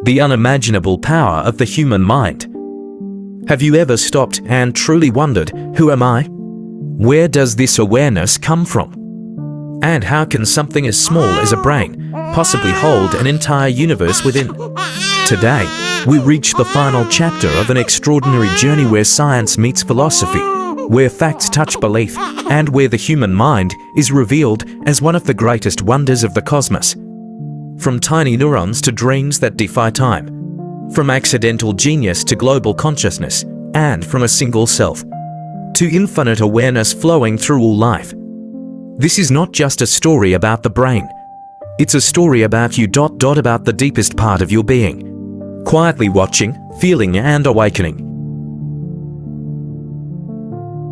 The unimaginable power of the human mind. Have you ever stopped and truly wondered, who am I? Where does this awareness come from? And how can something as small as a brain possibly hold an entire universe within? Today, we reach the final chapter of an extraordinary journey where science meets philosophy, where facts touch belief, and where the human mind is revealed as one of the greatest wonders of the cosmos. From tiny neurons to dreams that defy time, from accidental genius to global consciousness, and from a single self to infinite awareness flowing through all life. This is not just a story about the brain. It's a story about you, about the deepest part of your being, quietly watching, feeling, and awakening.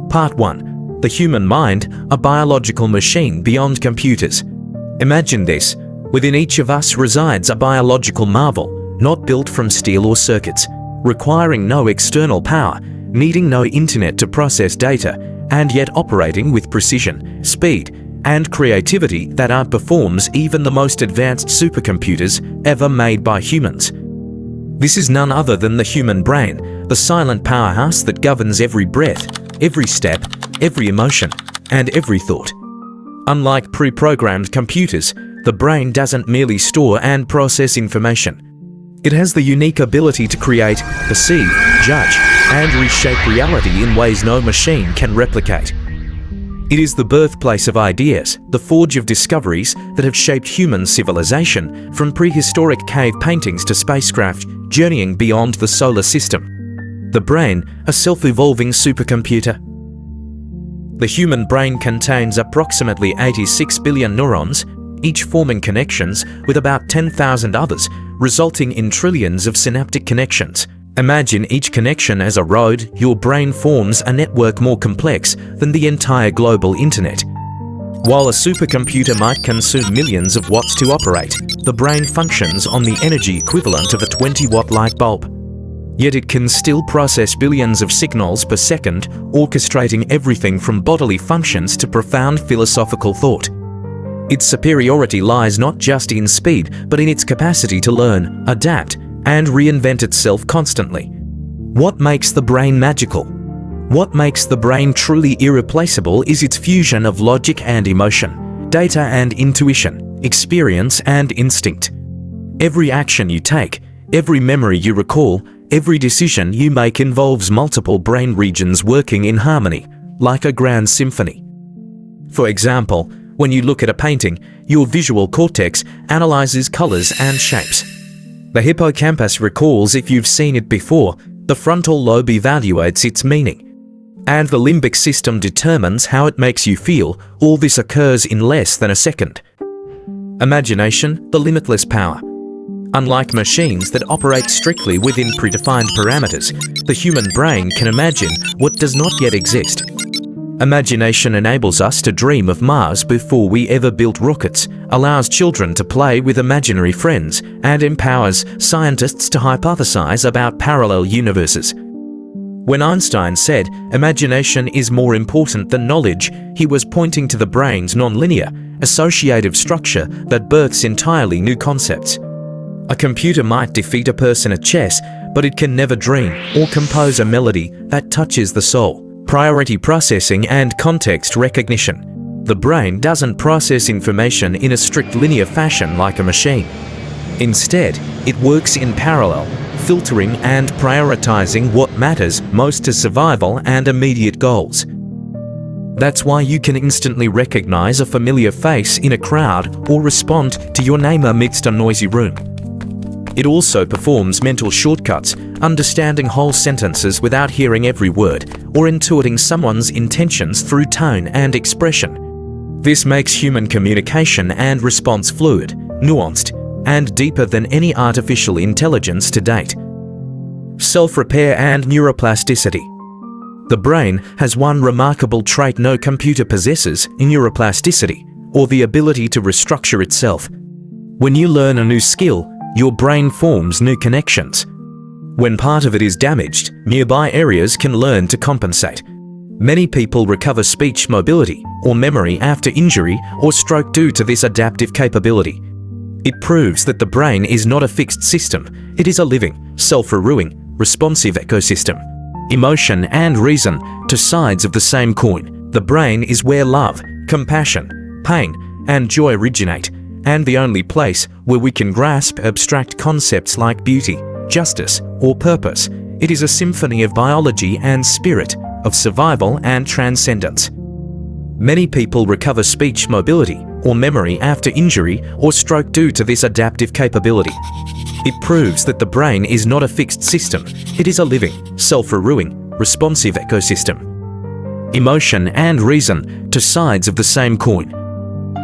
Part 1. The human mind, a biological machine beyond computers. Imagine this. Within each of us resides a biological marvel, not built from steel or circuits, requiring no external power, needing no internet to process data, and yet operating with precision, speed, and creativity that outperforms even the most advanced supercomputers ever made by humans. This is none other than the human brain, the silent powerhouse that governs every breath, every step, every emotion, and every thought. Unlike pre-programmed computers, the brain doesn't merely store and process information. It has the unique ability to create, perceive, judge, and reshape reality in ways no machine can replicate. It is the birthplace of ideas, the forge of discoveries that have shaped human civilization, from prehistoric cave paintings to spacecraft journeying beyond the solar system. The brain, a self-evolving supercomputer. The human brain contains approximately 86 billion neurons, each forming connections with about 10,000 others, resulting in trillions of synaptic connections. Imagine each connection as a road. Your brain forms a network more complex than the entire global internet. While a supercomputer might consume millions of watts to operate, the brain functions on the energy equivalent of a 20-watt light bulb. Yet it can still process billions of signals per second, orchestrating everything from bodily functions to profound philosophical thought. Its superiority lies not just in speed, but in its capacity to learn, adapt, and reinvent itself constantly. What makes the brain magical? What makes the brain truly irreplaceable is its fusion of logic and emotion, data and intuition, experience and instinct. Every action you take, every memory you recall, every decision you make involves multiple brain regions working in harmony, like a grand symphony. For example, when you look at a painting, your visual cortex analyzes colors and shapes. The hippocampus recalls if you've seen it before, the frontal lobe evaluates its meaning, and the limbic system determines how it makes you feel. All this occurs in less than a second. Imagination, the limitless power. Unlike machines that operate strictly within predefined parameters, the human brain can imagine what does not yet exist. Imagination enables us to dream of Mars before we ever built rockets, allows children to play with imaginary friends, and empowers scientists to hypothesize about parallel universes. When Einstein said, "Imagination is more important than knowledge," he was pointing to the brain's nonlinear, associative structure that births entirely new concepts. A computer might defeat a person at chess, but it can never dream or compose a melody that touches the soul. Priority processing and context recognition. The brain doesn't process information in a strict linear fashion like a machine. Instead, it works in parallel, filtering and prioritizing what matters most to survival and immediate goals. That's why you can instantly recognize a familiar face in a crowd or respond to your name amidst a noisy room. It also performs mental shortcuts, understanding whole sentences without hearing every word, or intuiting someone's intentions through tone and expression. This makes human communication and response fluid, nuanced, and deeper than any artificial intelligence to date. Self-repair and neuroplasticity. The brain has one remarkable trait no computer possesses: neuroplasticity, or the ability to restructure itself. When you learn a new skill, your brain forms new connections. When part of it is damaged, nearby areas can learn to compensate. Many people recover speech mobility or memory after injury or stroke due to this adaptive capability. It proves that the brain is not a fixed system, it is a living, self-renewing, responsive ecosystem. Emotion and reason, two sides of the same coin. The brain is where love, compassion, pain, and joy originate, and the only place where we can grasp abstract concepts like beauty, justice, or purpose. It is a symphony of biology and spirit, of survival and transcendence. Many people recover speech mobility or memory after injury or stroke due to this adaptive capability. It proves that the brain is not a fixed system, it is a living, self-renewing, responsive ecosystem. Emotion and reason, two sides of the same coin.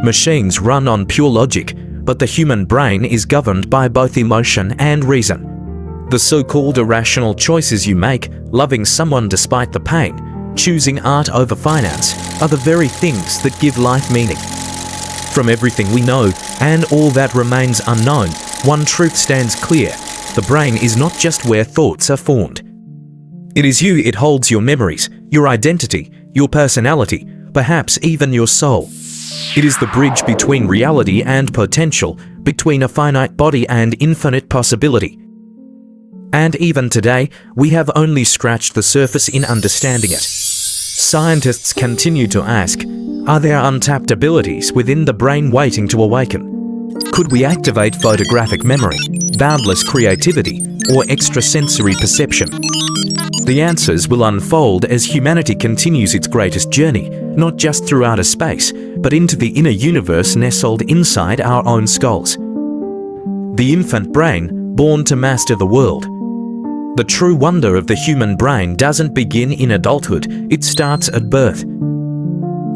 Machines run on pure logic, but the human brain is governed by both emotion and reason. The so-called irrational choices you make, loving someone despite the pain, choosing art over finance, are the very things that give life meaning. From everything we know, and all that remains unknown, one truth stands clear: the brain is not just where thoughts are formed. It is you. It holds your memories, your identity, your personality, perhaps even your soul. It is the bridge between reality and potential, between a finite body and infinite possibility. And even today, we have only scratched the surface in understanding it. Scientists continue to ask, are there untapped abilities within the brain waiting to awaken? Could we activate photographic memory, boundless creativity, or extrasensory perception? The answers will unfold as humanity continues its greatest journey, not just through outer space, but into the inner universe nestled inside our own skulls. The infant brain, born to master the world. The true wonder of the human brain doesn't begin in adulthood, it starts at birth.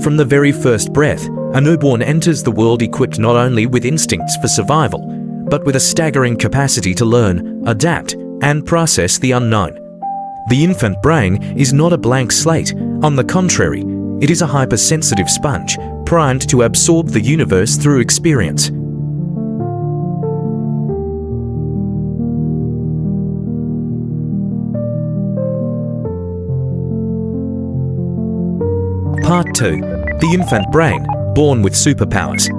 From the very first breath, a newborn enters the world equipped not only with instincts for survival, but with a staggering capacity to learn, adapt, and process the unknown. The infant brain is not a blank slate. On the contrary, it is a hypersensitive sponge, primed to absorb the universe through experience. Part 2. The infant brain, born with superpowers.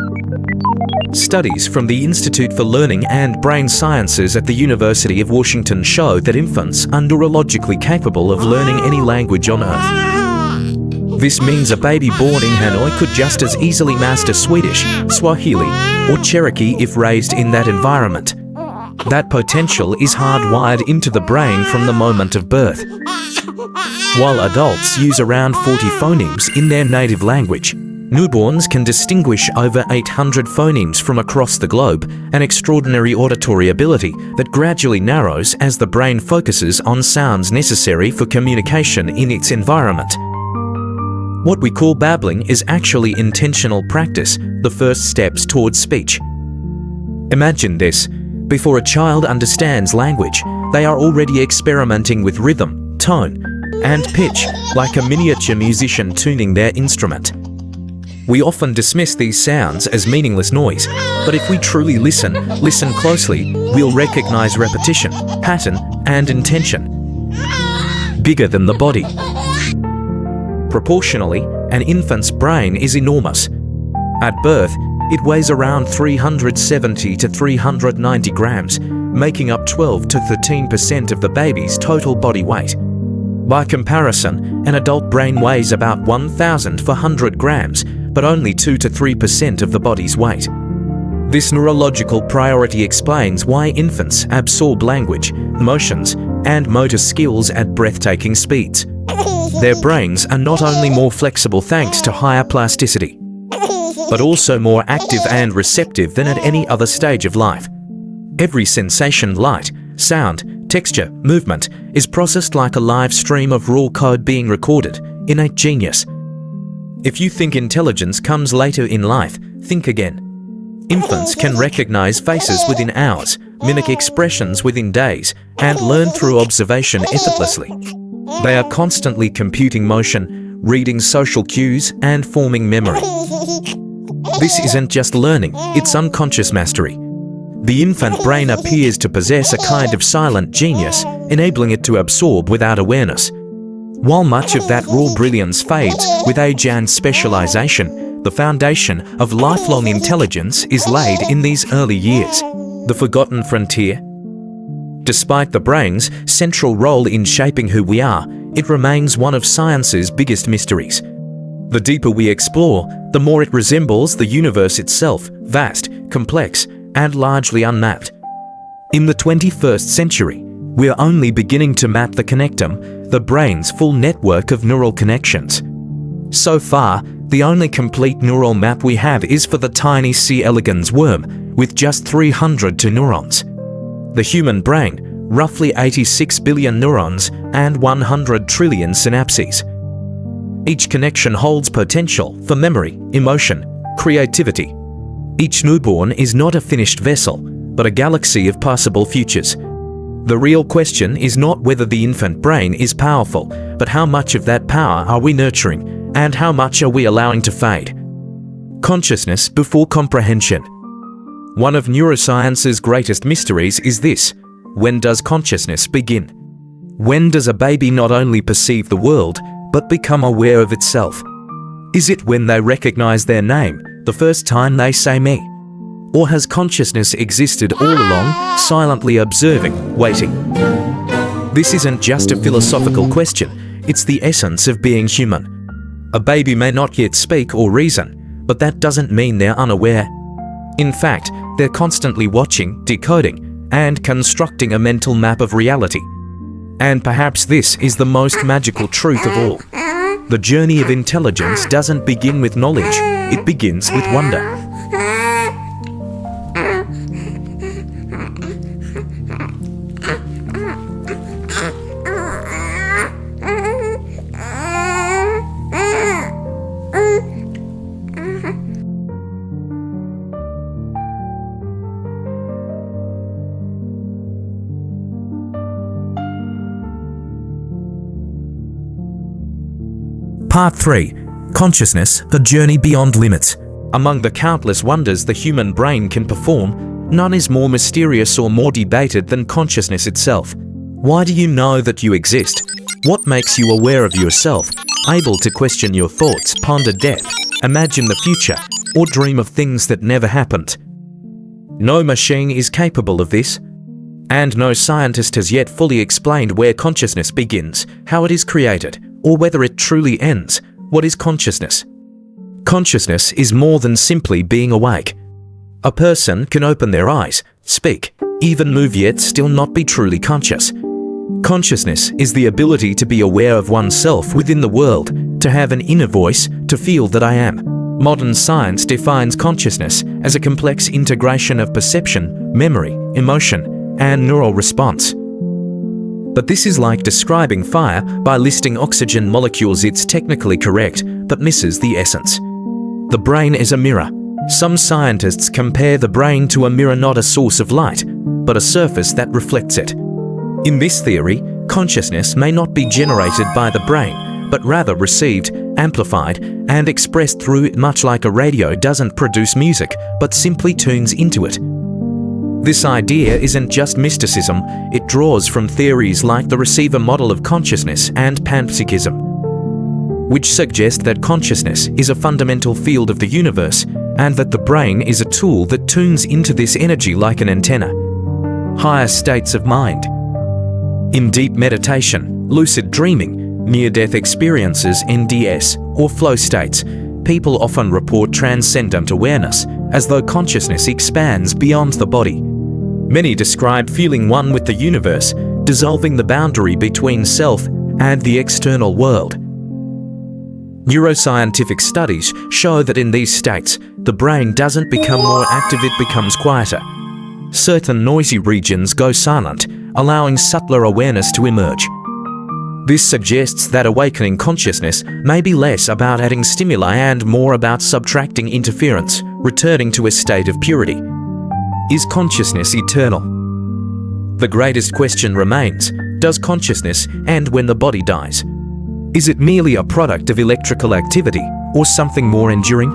Studies from the Institute for Learning and Brain Sciences at the University of Washington show that infants are neurologically capable of learning any language on Earth. This means a baby born in Hanoi could just as easily master Swedish, Swahili, or Cherokee if raised in that environment. That potential is hardwired into the brain from the moment of birth. While adults use around 40 phonemes in their native language, newborns can distinguish over 800 phonemes from across the globe, an extraordinary auditory ability that gradually narrows as the brain focuses on sounds necessary for communication in its environment. What we call babbling is actually intentional practice, the first steps towards speech. Imagine this: before a child understands language, they are already experimenting with rhythm, tone, and pitch, like a miniature musician tuning their instrument. We often dismiss these sounds as meaningless noise, but if we truly listen closely, we'll recognize repetition, pattern, and intention. Bigger than the body. Proportionally, an infant's brain is enormous. At birth, it weighs around 370 to 390 grams, making up 12 to 13% of the baby's total body weight. By comparison, an adult brain weighs about 1,400 grams, but only 2 to 3% of the body's weight. This neurological priority explains why infants absorb language, emotions, and motor skills at breathtaking speeds. Their brains are not only more flexible thanks to higher plasticity, but also more active and receptive than at any other stage of life. Every sensation, light, sound, texture, movement is processed like a live stream of raw code being recorded. Innate genius. If you think intelligence comes later in life, think again. Infants can recognize faces within hours, mimic expressions within days, and learn through observation effortlessly. They are constantly computing motion, reading social cues, and forming memory. This isn't just learning, it's unconscious mastery. The infant brain appears to possess a kind of silent genius, enabling it to absorb without awareness. While much of that raw brilliance fades with age and specialization, The foundation of lifelong intelligence is laid in these early years. The forgotten frontier. Despite the brain's central role in shaping who we are, it remains one of science's biggest mysteries. The deeper we explore, the more it resembles the universe itself, vast, complex, and largely unmapped. In the 21st century, we're only beginning to map the connectome, the brain's full network of neural connections. So far, the only complete neural map we have is for the tiny C. elegans worm, with just 302 neurons. The human brain, roughly 86 billion neurons and 100 trillion synapses. Each connection holds potential for memory, emotion, creativity. Each newborn is not a finished vessel, but a galaxy of possible futures. The real question is not whether the infant brain is powerful, but how much of that power are we nurturing, and how much are we allowing to fade? Consciousness before comprehension. One of neuroscience's greatest mysteries is this: when does consciousness begin? When does a baby not only perceive the world, but become aware of itself? Is it when they recognize their name, the first time they say me? Or has consciousness existed all along, silently observing, waiting? This isn't just a philosophical question, it's the essence of being human. A baby may not yet speak or reason, but that doesn't mean they're unaware. In fact, they're constantly watching, decoding, and constructing a mental map of reality. And perhaps this is the most magical truth of all. The journey of intelligence doesn't begin with knowledge, it begins with wonder. Part 3. Consciousness, a journey beyond limits. Among the countless wonders the human brain can perform, none is more mysterious or more debated than consciousness itself. Why do you know that you exist? What makes you aware of yourself, able to question your thoughts, ponder death, imagine the future, or dream of things that never happened? No machine is capable of this, and no scientist has yet fully explained where consciousness begins, how it is created, or whether it truly ends. What is consciousness? Consciousness is more than simply being awake. A person can open their eyes, speak, even move, yet still not be truly conscious. Consciousness is the ability to be aware of oneself within the world, to have an inner voice, to feel that I am. Modern science defines consciousness as a complex integration of perception, memory, emotion, and neural response. But this is like describing fire by listing oxygen molecules. It's technically correct, but misses the essence. The brain is a mirror. Some scientists compare the brain to a mirror, not a source of light, but a surface that reflects it. In this theory, consciousness may not be generated by the brain, but rather received, amplified, and expressed through it, much like a radio doesn't produce music, but simply tunes into it. This idea isn't just mysticism, it draws from theories like the receiver model of consciousness and panpsychism, which suggest that consciousness is a fundamental field of the universe, and that the brain is a tool that tunes into this energy like an antenna. Higher states of mind. In deep meditation, lucid dreaming, near-death experiences, NDS, or flow states, people often report transcendent awareness, as though consciousness expands beyond the body. Many describe feeling one with the universe, dissolving the boundary between self and the external world. Neuroscientific studies show that in these states, the brain doesn't become more active, it becomes quieter. Certain noisy regions go silent, allowing subtler awareness to emerge. This suggests that awakening consciousness may be less about adding stimuli and more about subtracting interference, returning to a state of purity. Is consciousness eternal? The greatest question remains: does consciousness end when the body dies? Is it merely a product of electrical activity, or something more enduring?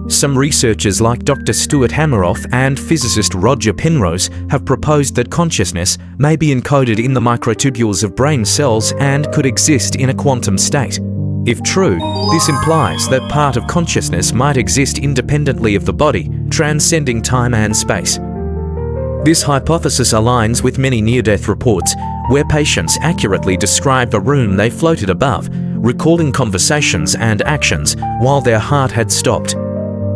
Some researchers like Dr. Stuart Hameroff and physicist Roger Penrose have proposed that consciousness may be encoded in the microtubules of brain cells and could exist in a quantum state. If true, this implies that part of consciousness might exist independently of the body, transcending time and space. This hypothesis aligns with many near-death reports, where patients accurately describe the room they floated above, recalling conversations and actions while their heart had stopped.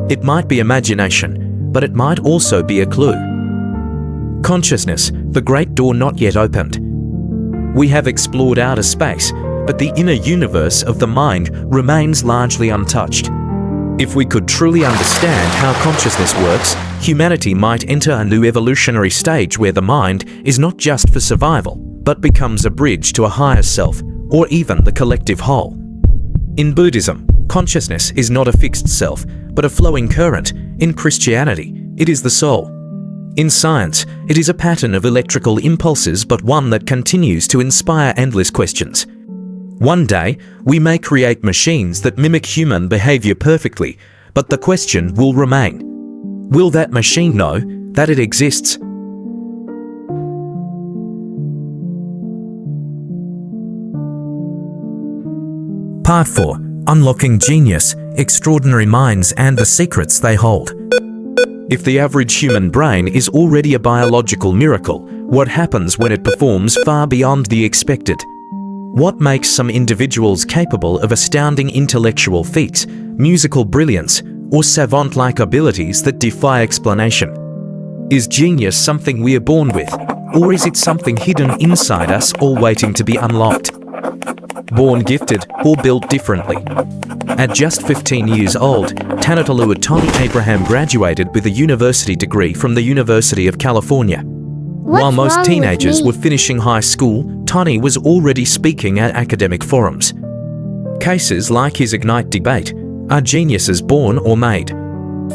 It might be imagination, but it might also be a clue. Consciousness, the great door not yet opened. We have explored outer space, but the inner universe of the mind remains largely untouched. If we could truly understand how consciousness works, humanity might enter a new evolutionary stage where the mind is not just for survival, but becomes a bridge to a higher self, or even the collective whole. In Buddhism, consciousness is not a fixed self, but a flowing current. In Christianity, it is the soul. In science, it is a pattern of electrical impulses, but one that continues to inspire endless questions. One day, we may create machines that mimic human behavior perfectly, but the question will remain: will that machine know that it exists? Part 4. Unlocking Genius, Extraordinary Minds and the Secrets They Hold. If the average human brain is already a biological miracle, what happens when it performs far beyond the expected? What makes some individuals capable of astounding intellectual feats, musical brilliance, or savant-like abilities that defy explanation? Is genius something we are born with, or is it something hidden inside us or waiting to be unlocked? Born gifted or built differently? At just 15 years old, Tanatalu Tony Abraham graduated with a university degree from the University of California. While most teenagers were finishing high school, Tony was already speaking at academic forums. Cases like his Ignite debate: are geniuses born or made?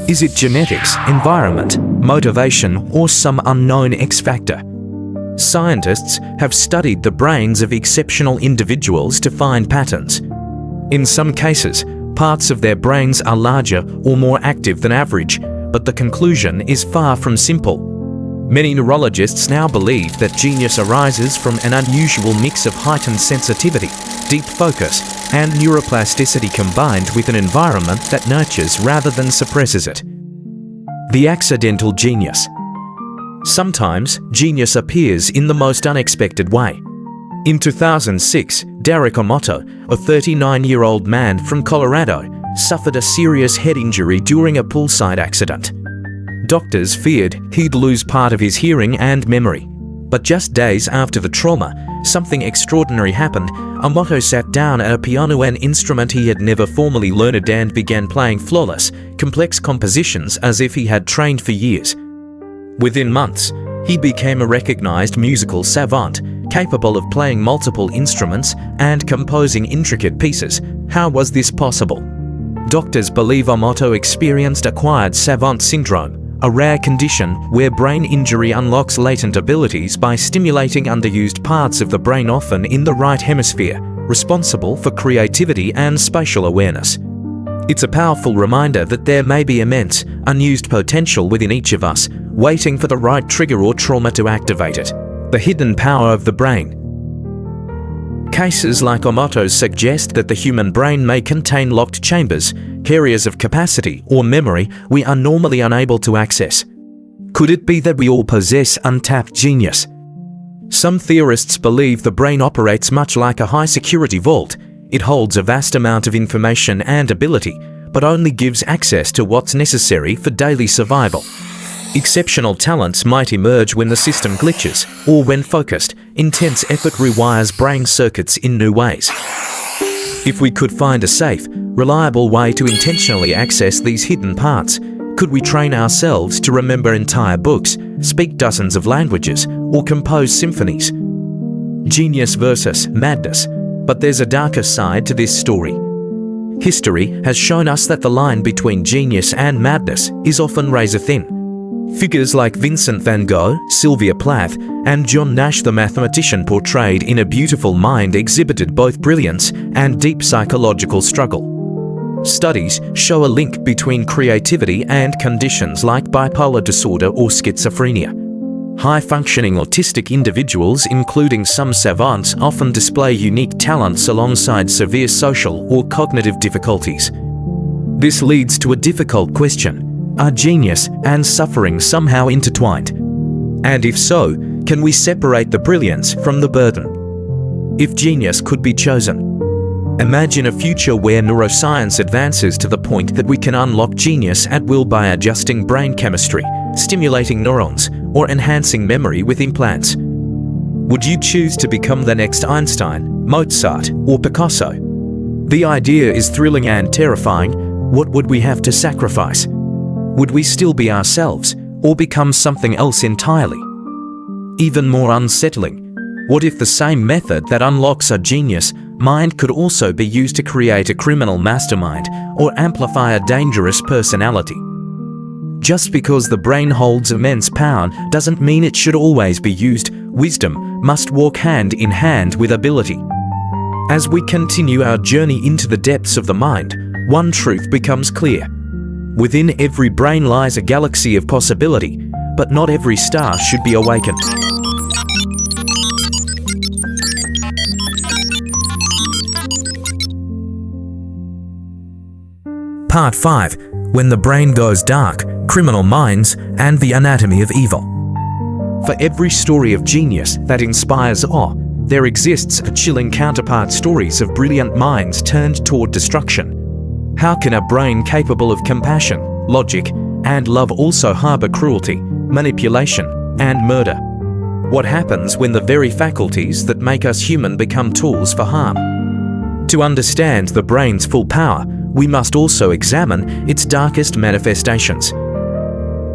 Is it genetics, environment, motivation, or some unknown X factor? Scientists have studied the brains of exceptional individuals to find patterns. In some cases, parts of their brains are larger or more active than average, but the conclusion is far from simple. Many neurologists now believe that genius arises from an unusual mix of heightened sensitivity, deep focus, and neuroplasticity combined with an environment that nurtures rather than suppresses it. The accidental genius. Sometimes, genius appears in the most unexpected way. In 2006, Derek Omoto, a 39-year-old man from Colorado, suffered a serious head injury during a poolside accident. Doctors feared he'd lose part of his hearing and memory. But just days after the trauma, something extraordinary happened. Omoto sat down at a piano, an instrument he had never formally learned, and began playing flawless, complex compositions as if he had trained for years. Within months, he became a recognized musical savant, capable of playing multiple instruments and composing intricate pieces. How was this possible? Doctors believe Omoto experienced acquired savant syndrome, a rare condition where brain injury unlocks latent abilities by stimulating underused parts of the brain, often in the right hemisphere, responsible for creativity and spatial awareness. It's a powerful reminder that there may be immense, unused potential within each of us, waiting for the right trigger or trauma to activate it. The hidden power of the brain. Cases like Omoto's suggest that the human brain may contain locked chambers, areas of capacity or memory we are normally unable to access. Could it be that we all possess untapped genius? Some theorists believe the brain operates much like a high-security vault. It holds a vast amount of information and ability, but only gives access to what's necessary for daily survival. Exceptional talents might emerge when the system glitches, or when focused, intense effort rewires brain circuits in new ways. If we could find a safe, reliable way to intentionally access these hidden parts, could we train ourselves to remember entire books, speak dozens of languages, or compose symphonies? Genius versus madness. But there's a darker side to this story. History has shown us that the line between genius and madness is often razor-thin. Figures like Vincent van Gogh, Sylvia Plath, and John Nash the mathematician, portrayed in A Beautiful Mind, exhibited both brilliance and deep psychological struggle. Studies show a link between creativity and conditions like bipolar disorder or schizophrenia. High-functioning autistic individuals, including some savants, often display unique talents alongside severe social or cognitive difficulties. This leads to a difficult question: are genius and suffering somehow intertwined? And if so, can we separate the brilliance from the burden? If genius could be chosen, imagine a future where neuroscience advances to the point that we can unlock genius at will by adjusting brain chemistry, stimulating neurons, or enhancing memory with implants. Would you choose to become the next Einstein, Mozart, or Picasso? The idea is thrilling and terrifying. What would we have to sacrifice? Would we still be ourselves, or become something else entirely? Even more unsettling, what if the same method that unlocks a genius mind could also be used to create a criminal mastermind or amplify a dangerous personality? Just because the brain holds immense power doesn't mean it should always be used. Wisdom must walk hand in hand with ability. As we continue our journey into the depths of the mind, one truth becomes clear. Within every brain lies a galaxy of possibility, but not every star should be awakened. Part 5. When the Brain Goes Dark, Criminal Minds, and the Anatomy of Evil. For every story of genius that inspires awe, there exists a chilling counterpart: stories of brilliant minds turned toward destruction. How can a brain capable of compassion, logic, and love also harbor cruelty, manipulation, and murder? What happens when the very faculties that make us human become tools for harm? To understand the brain's full power, we must also examine its darkest manifestations.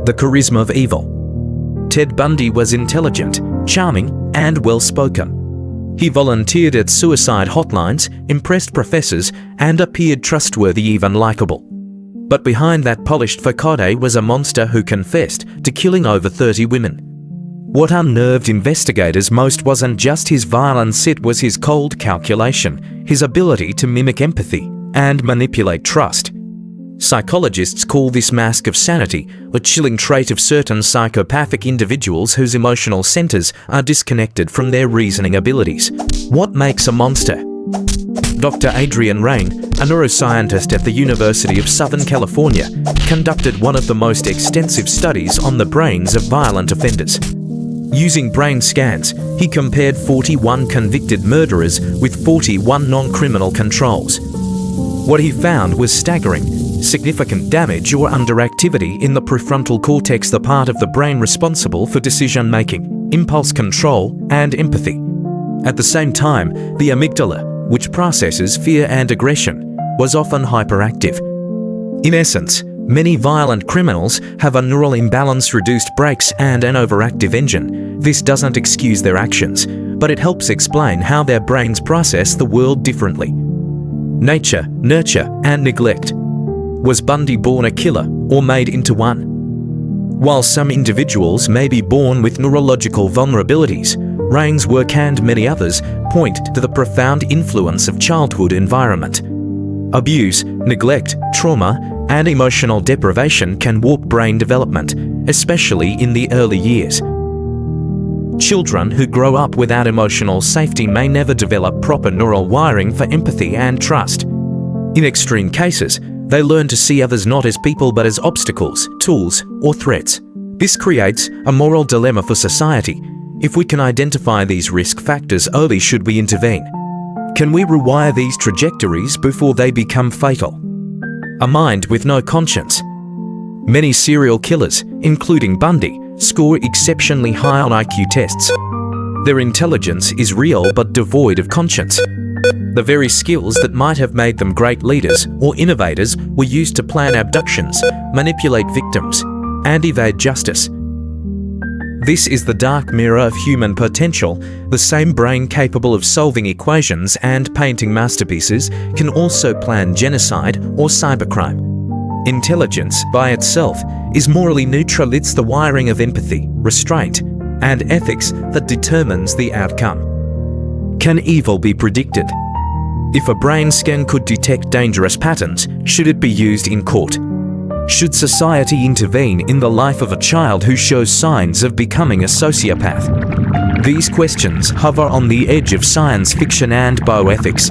The charisma of evil. Ted Bundy was intelligent, charming, and well-spoken. He volunteered at suicide hotlines, impressed professors, and appeared trustworthy, even likable. But behind that polished facade was a monster who confessed to killing over 30 women. What unnerved investigators most wasn't just his violence, it was his cold calculation, his ability to mimic empathy and manipulate trust. Psychologists call this mask of sanity, a chilling trait of certain psychopathic individuals whose emotional centers are disconnected from their reasoning abilities. What makes a monster? Dr. Adrian Rain, a neuroscientist at the University of Southern California, conducted one of the most extensive studies on the brains of violent offenders. Using brain scans, he compared 41 convicted murderers with 41 non-criminal controls. What he found was staggering: significant damage or underactivity in the prefrontal cortex, the part of the brain responsible for decision-making, impulse control, and empathy. At the same time, the amygdala, which processes fear and aggression, was often hyperactive. In essence, many violent criminals have a neural imbalance, reduced brakes, and an overactive engine. This doesn't excuse their actions, but it helps explain how their brains process the world differently. Nature, nurture, and neglect. Was Bundy born a killer or made into one? While some individuals may be born with neurological vulnerabilities, Rain's work and many others point to the profound influence of childhood environment. Abuse, neglect, trauma, and emotional deprivation can warp brain development, especially in the early years. Children who grow up without emotional safety may never develop proper neural wiring for empathy and trust. In extreme cases, they learn to see others not as people but as obstacles, tools, or threats. This creates a moral dilemma for society. If we can identify these risk factors early, should we intervene? Can we rewire these trajectories before they become fatal? A mind with no conscience. Many serial killers, including Bundy, score exceptionally high on IQ tests. Their intelligence is real but devoid of conscience. The very skills that might have made them great leaders or innovators were used to plan abductions, manipulate victims, and evade justice. This is the dark mirror of human potential. The same brain capable of solving equations and painting masterpieces can also plan genocide or cybercrime. Intelligence, by itself, is morally neutral. It's the wiring of empathy, restraint, and ethics that determines the outcome. Can evil be predicted? If a brain scan could detect dangerous patterns, should it be used in court? Should society intervene in the life of a child who shows signs of becoming a sociopath? These questions hover on the edge of science fiction and bioethics.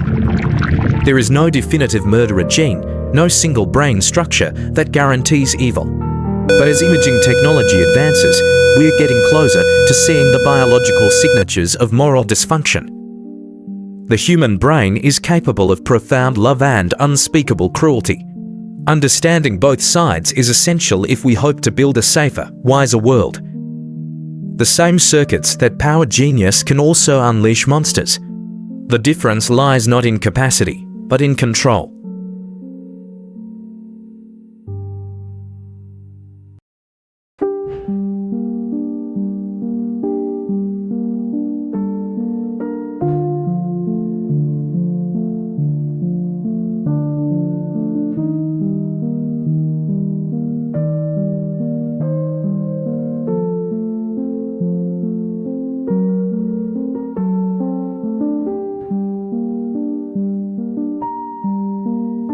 There is no definitive murderer gene, no single brain structure that guarantees evil. But as imaging technology advances, we are getting closer to seeing the biological signatures of moral dysfunction. The human brain is capable of profound love and unspeakable cruelty. Understanding both sides is essential if we hope to build a safer, wiser world. The same circuits that power genius can also unleash monsters. The difference lies not in capacity, but in control.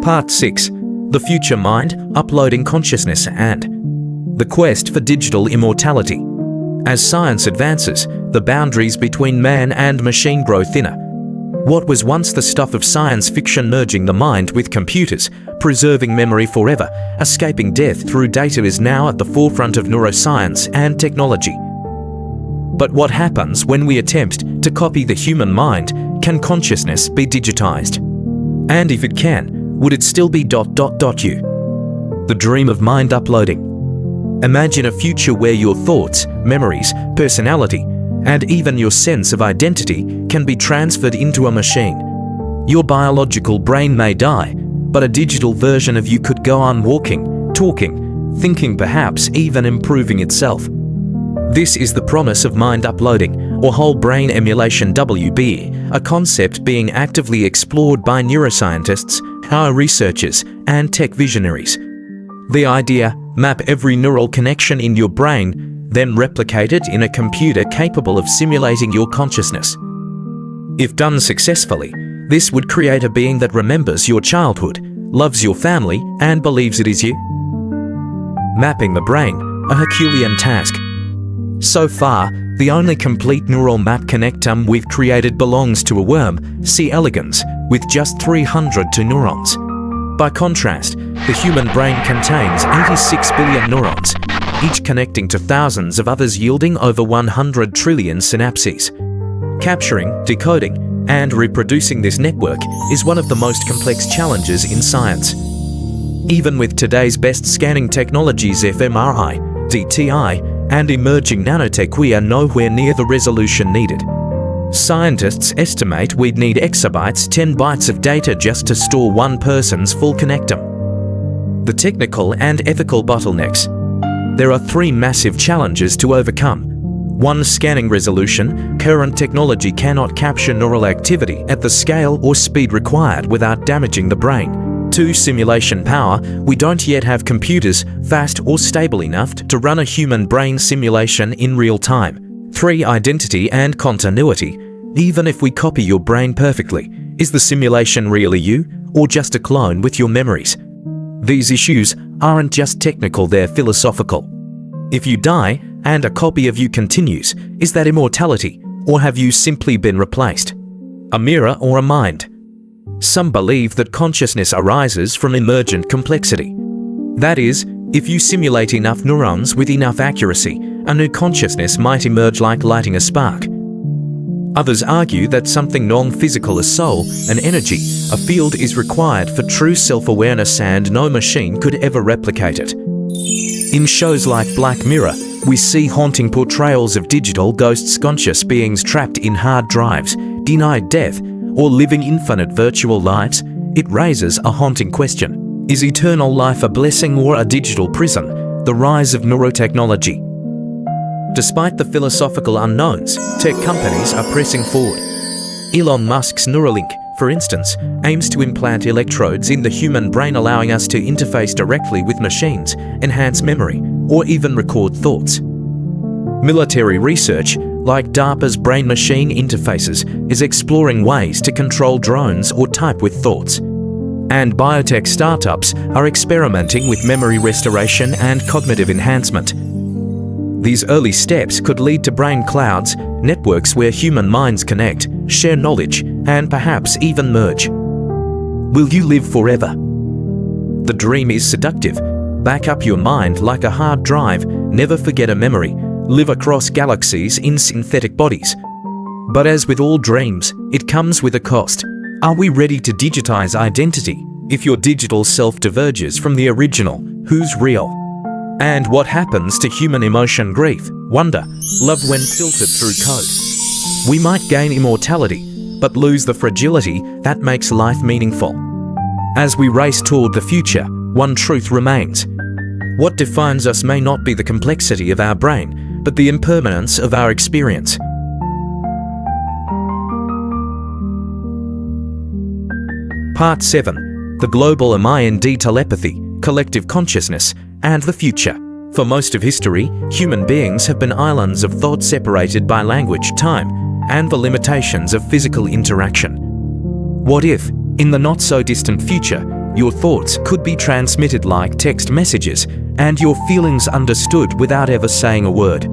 Part 6. The Future Mind, Uploading Consciousness and the Quest for Digital Immortality. As science advances, the boundaries between man and machine grow thinner. What was once the stuff of science fiction merging the mind with computers, preserving memory forever, escaping death through data is now at the forefront of neuroscience and technology. But what happens when we attempt to copy the human mind? Can consciousness be digitized? And if it can, would it still be ... you? The dream of mind uploading. Imagine a future where your thoughts, memories, personality, and even your sense of identity can be transferred into a machine. Your biological brain may die, but a digital version of you could go on walking, talking, thinking, perhaps even improving itself. This is the promise of mind uploading, or whole brain emulation WBE, a concept being actively explored by neuroscientists, our researchers, and tech visionaries. The idea: map every neural connection in your brain, then replicate it in a computer capable of simulating your consciousness. If done successfully, this would create a being that remembers your childhood, loves your family, and believes it is you. Mapping the brain, a Herculean task. So far, the only complete neural map connectome we've created belongs to a worm, C. elegans, with just 302 neurons. By contrast, the human brain contains 86 billion neurons, each connecting to thousands of others, yielding over 100 trillion synapses. Capturing, decoding, and reproducing this network is one of the most complex challenges in science. Even with today's best scanning technologies, fMRI, DTI, and emerging nanotech, we are nowhere near the resolution needed. Scientists estimate we'd need exabytes, 10 bytes of data just to store one person's full connectome. The technical and ethical bottlenecks. There are 3 massive challenges to overcome. 1. Scanning resolution. Current technology cannot capture neural activity at the scale or speed required without damaging the brain. 2. Simulation power. We don't yet have computers fast or stable enough to run a human brain simulation in real time. 3. Identity and continuity. Even if we copy your brain perfectly, is the simulation really you, or just a clone with your memories? These issues aren't just technical, they're philosophical. If you die and a copy of you continues, is that immortality, or have you simply been replaced? A mirror or a mind? Some believe that consciousness arises from emergent complexity. That is, if you simulate enough neurons with enough accuracy, a new consciousness might emerge, like lighting a spark. Others argue that something non-physical, a soul, an energy, a field, is required for true self-awareness, and no machine could ever replicate it. In shows like Black Mirror, we see haunting portrayals of digital ghosts, conscious beings trapped in hard drives, denied death, or living infinite virtual lives. It raises a haunting question. Is eternal life a blessing or a digital prison? The rise of neurotechnology. Despite the philosophical unknowns, tech companies are pressing forward. Elon Musk's Neuralink, for instance, aims to implant electrodes in the human brain, allowing us to interface directly with machines, enhance memory, or even record thoughts. Military research, like DARPA's brain-machine interfaces, is exploring ways to control drones or type with thoughts. and biotech startups are experimenting with memory restoration and cognitive enhancement. These early steps could lead to brain clouds, networks where human minds connect, share knowledge, and perhaps even merge. Will you live forever? The dream is seductive. Back up your mind like a hard drive, never forget a memory, live across galaxies in synthetic bodies. But as with all dreams, it comes with a cost. Are we ready to digitize identity? If your digital self diverges from the original, who's real? And what happens to human emotion, grief, wonder, love when filtered through code? We might gain immortality, but lose the fragility that makes life meaningful. As we race toward the future, one truth remains. What defines us may not be the complexity of our brain, but the impermanence of our experience. Part 7. The Global Mind Telepathy, Collective Consciousness, and the Future. For most of history, human beings have been islands of thought separated by language, time, and the limitations of physical interaction. What if, in the not-so-distant future, your thoughts could be transmitted like text messages, and your feelings understood without ever saying a word?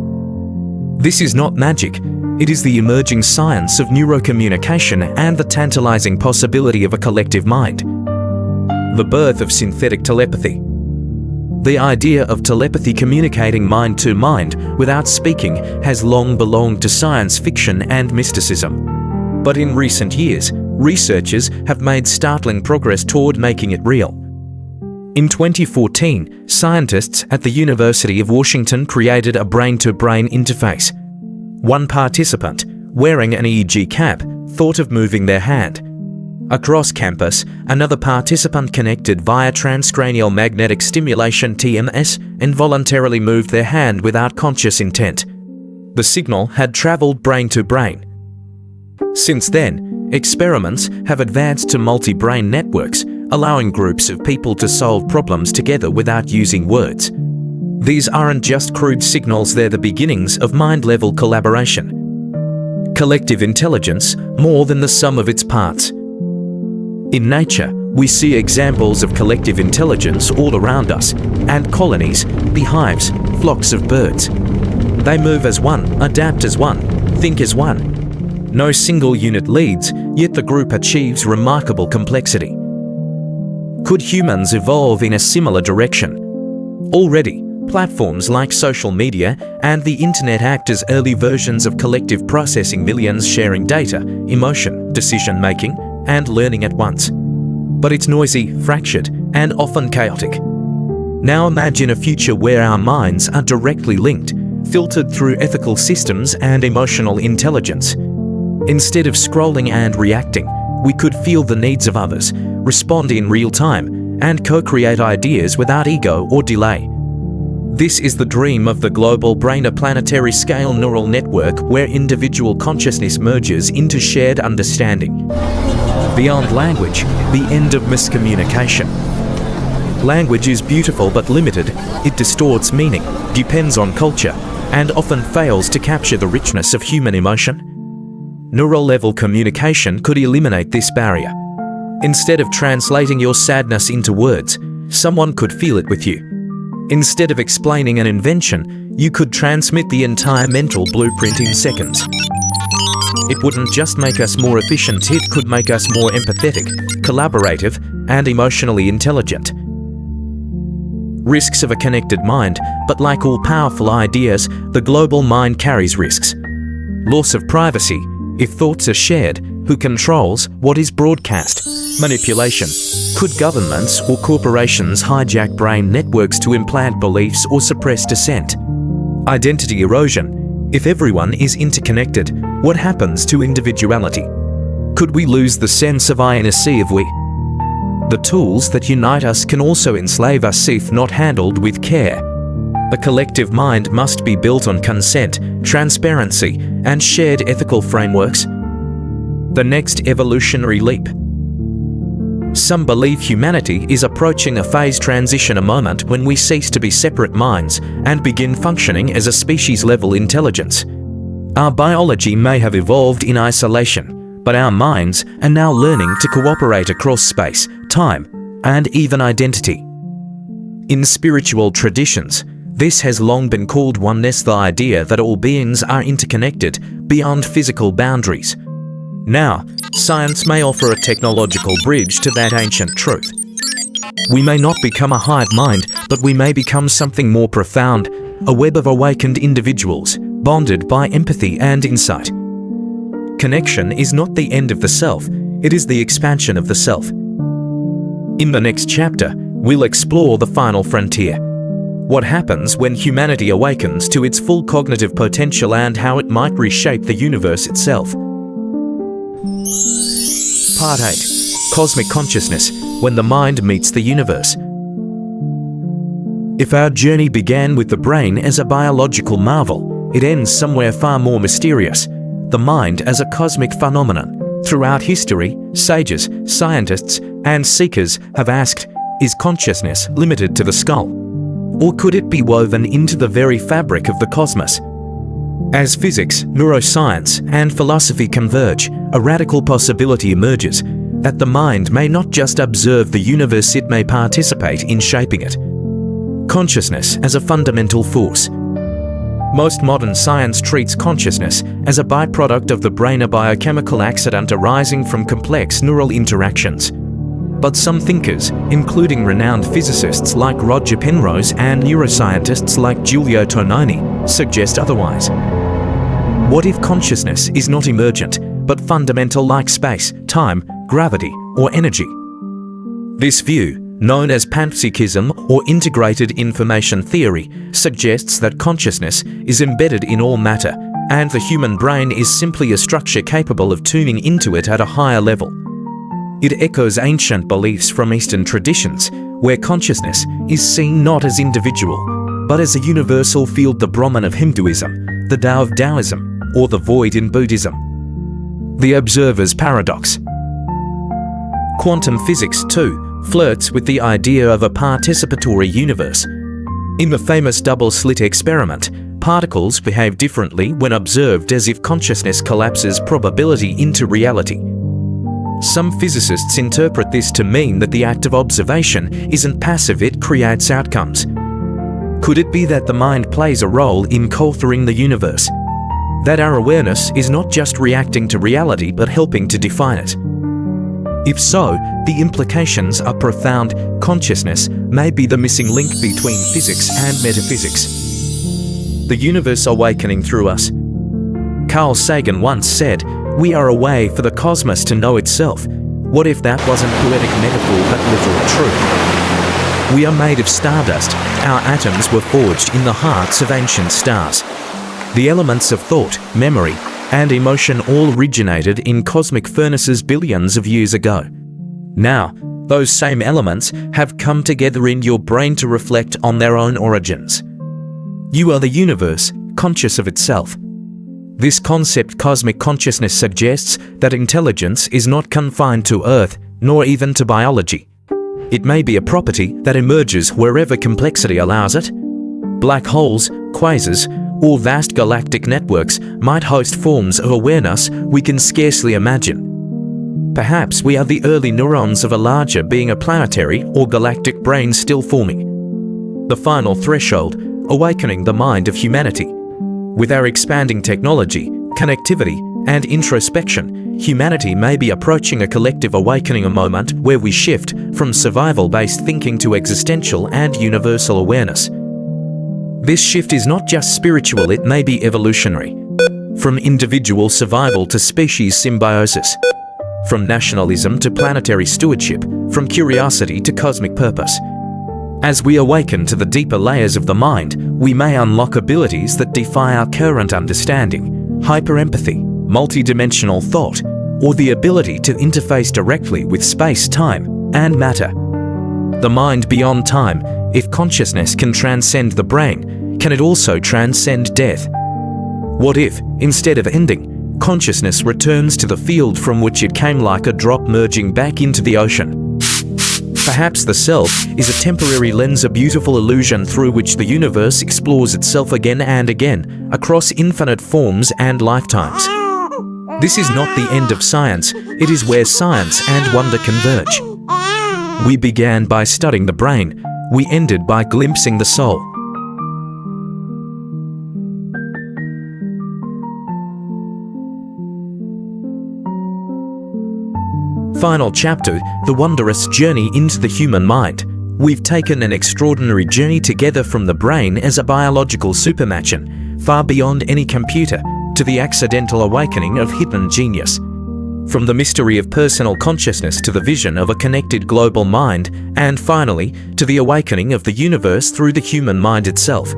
This is not magic. It is the emerging science of neurocommunication and the tantalizing possibility of a collective mind. The birth of synthetic telepathy. The idea of telepathy, communicating mind to mind without speaking, has long belonged to science fiction and mysticism. But in recent years, researchers have made startling progress toward making it real. In 2014, scientists at the University of Washington created a brain-to-brain interface. One participant, wearing an EEG cap, thought of moving their hand. Across campus, another participant connected via transcranial magnetic stimulation (TMS) involuntarily moved their hand without conscious intent. The signal had traveled brain to brain. Since then, experiments have advanced to multi-brain networks, allowing groups of people to solve problems together without using words. These aren't just crude signals, they're the beginnings of mind-level collaboration. Collective intelligence, more than the sum of its parts. In nature, we see examples of collective intelligence all around us, and colonies, beehives, flocks of birds. They move as one, adapt as one, think as one. No single unit leads, yet the group achieves remarkable complexity. Could humans evolve in a similar direction? Already, platforms like social media and the internet act as early versions of collective processing, millions sharing data, emotion, decision-making, and learning at once. But it's noisy, fractured, and often chaotic. Now imagine a future where our minds are directly linked, filtered through ethical systems and emotional intelligence. Instead of scrolling and reacting, we could feel the needs of others, respond in real time, and co-create ideas without ego or delay. This is the dream of the global brain, a planetary-scale neural network where individual consciousness merges into shared understanding. Beyond language, the end of miscommunication. Language is beautiful but limited. It distorts meaning, depends on culture, and often fails to capture the richness of human emotion. Neural-level communication could eliminate this barrier. Instead of translating your sadness into words, someone could feel it with you. Instead of explaining an invention, you could transmit the entire mental blueprint in seconds. It wouldn't just make us more efficient, it could make us more empathetic, collaborative, and emotionally intelligent. Risks of a connected mind, but like all powerful ideas, the global mind carries risks. Loss of privacy. If thoughts are shared, who controls what is broadcast? Manipulation. Could governments or corporations hijack brain networks to implant beliefs or suppress dissent? Identity erosion. If everyone is interconnected, what happens to individuality? Could we lose the sense of I-in-a-sea of we? The tools that unite us can also enslave us if not handled with care. A collective mind must be built on consent, transparency, and shared ethical frameworks. The next evolutionary leap. Some believe humanity is approaching a phase transition, a moment when we cease to be separate minds and begin functioning as a species-level intelligence. Our biology may have evolved in isolation, But our minds are now learning to cooperate across space, time, and even identity. In spiritual traditions, this has long been called oneness, the idea that all beings are interconnected beyond physical boundaries. Now, science may offer a technological bridge to that ancient truth. We may not become a hive mind, but we may become something more profound, a web of awakened individuals, bonded by empathy and insight. Connection is not the end of the self, it is the expansion of the self. In the next chapter, we'll explore the final frontier. What happens when humanity awakens to its full cognitive potential and how it might reshape the universe itself. Part 8. Cosmic Consciousness, when the mind meets the universe. If our journey began with the brain as a biological marvel, it ends somewhere far more mysterious, the mind as a cosmic phenomenon. Throughout history, sages, scientists, and seekers have asked, is consciousness limited to the skull? Or could it be woven into the very fabric of the cosmos? As physics, neuroscience, and philosophy converge, a radical possibility emerges that the mind may not just observe the universe, it may participate in shaping it. Consciousness as a fundamental force. Most modern science treats consciousness as a byproduct of the brain, a biochemical accident arising from complex neural interactions. But some thinkers, including renowned physicists like Roger Penrose and neuroscientists like Giulio Tonini, suggest otherwise. What if consciousness is not emergent, but fundamental like space, time, gravity, or energy? This view, known as panpsychism or integrated information theory, suggests that consciousness is embedded in all matter, and the human brain is simply a structure capable of tuning into it at a higher level. It echoes ancient beliefs from Eastern traditions, where consciousness is seen not as individual, but as a universal field, the Brahman of Hinduism, the Tao of Taoism, or the void in Buddhism. The observer's paradox. Quantum physics, too, flirts with the idea of a participatory universe. In the famous double-slit experiment, particles behave differently when observed, as if consciousness collapses probability into reality. Some physicists interpret this to mean that the act of observation isn't passive, it creates outcomes. Could it be that the mind plays a role in co-authoring the universe? That our awareness is not just reacting to reality but helping to define it? If so, the implications are profound. Consciousness may be the missing link between physics and metaphysics. The universe awakening through us. Carl Sagan once said, "We are a way for the cosmos to know itself." What if that wasn't poetic metaphor but literal truth? We are made of stardust. Our atoms were forged in the hearts of ancient stars. The elements of thought, memory, and emotion all originated in cosmic furnaces billions of years ago. Now, those same elements have come together in your brain to reflect on their own origins. You are the universe, conscious of itself. This concept, cosmic consciousness, suggests that intelligence is not confined to Earth, nor even to biology. It may be a property that emerges wherever complexity allows it. Black holes, quasars, or vast galactic networks might host forms of awareness we can scarcely imagine. Perhaps we are the early neurons of a larger being, a planetary or galactic brain still forming. The final threshold, awakening the mind of humanity. With our expanding technology, connectivity, and introspection, humanity may be approaching a collective awakening, a moment where we shift from survival-based thinking to existential and universal awareness. This shift is not just spiritual, it may be evolutionary. From individual survival to species symbiosis. From nationalism to planetary stewardship. From curiosity to cosmic purpose. As we awaken to the deeper layers of the mind, we may unlock abilities that defy our current understanding. Hyper-empathy, multidimensional thought, or the ability to interface directly with space, time, and matter. The mind beyond time. If consciousness can transcend the brain, can it also transcend death? What if, instead of ending, consciousness returns to the field from which it came, like a drop merging back into the ocean? Perhaps the self is a temporary lens, a beautiful illusion through which the universe explores itself again and again, across infinite forms and lifetimes. This is not the end of science, it is where science and wonder converge. We began by studying the brain, we ended by glimpsing the soul. Final chapter, the wondrous journey into the human mind. We've taken an extraordinary journey together from the brain as a biological supermachine, far beyond any computer, to the accidental awakening of hidden genius. From the mystery of personal consciousness to the vision of a connected global mind, and finally, to the awakening of the universe through the human mind itself.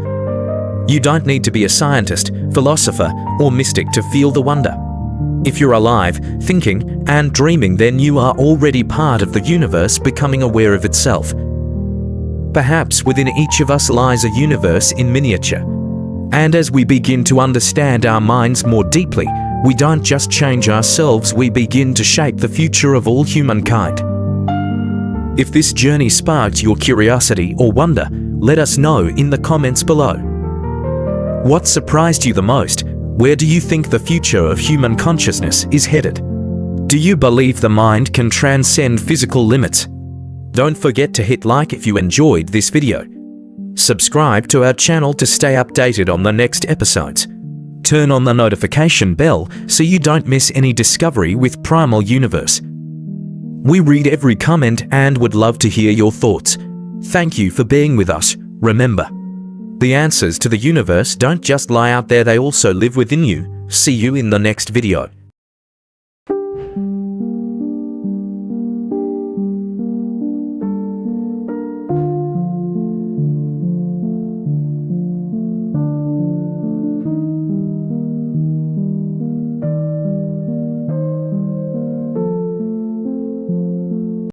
You don't need to be a scientist, philosopher, or mystic to feel the wonder. If you're alive, thinking, and dreaming, then you are already part of the universe becoming aware of itself. Perhaps within each of us lies a universe in miniature. And as we begin to understand our minds more deeply, we don't just change ourselves, we begin to shape the future of all humankind. If this journey sparked your curiosity or wonder, let us know in the comments below. What surprised you the most? Where do you think the future of human consciousness is headed? Do you believe the mind can transcend physical limits? Don't forget to hit like if you enjoyed this video. Subscribe to our channel to stay updated on the next episodes. Turn on the notification bell so you don't miss any discovery with Primal Universe. We read every comment and would love to hear your thoughts. Thank you for being with us. Remember, the answers to the universe don't just lie out there, they also live within you. See you in the next video.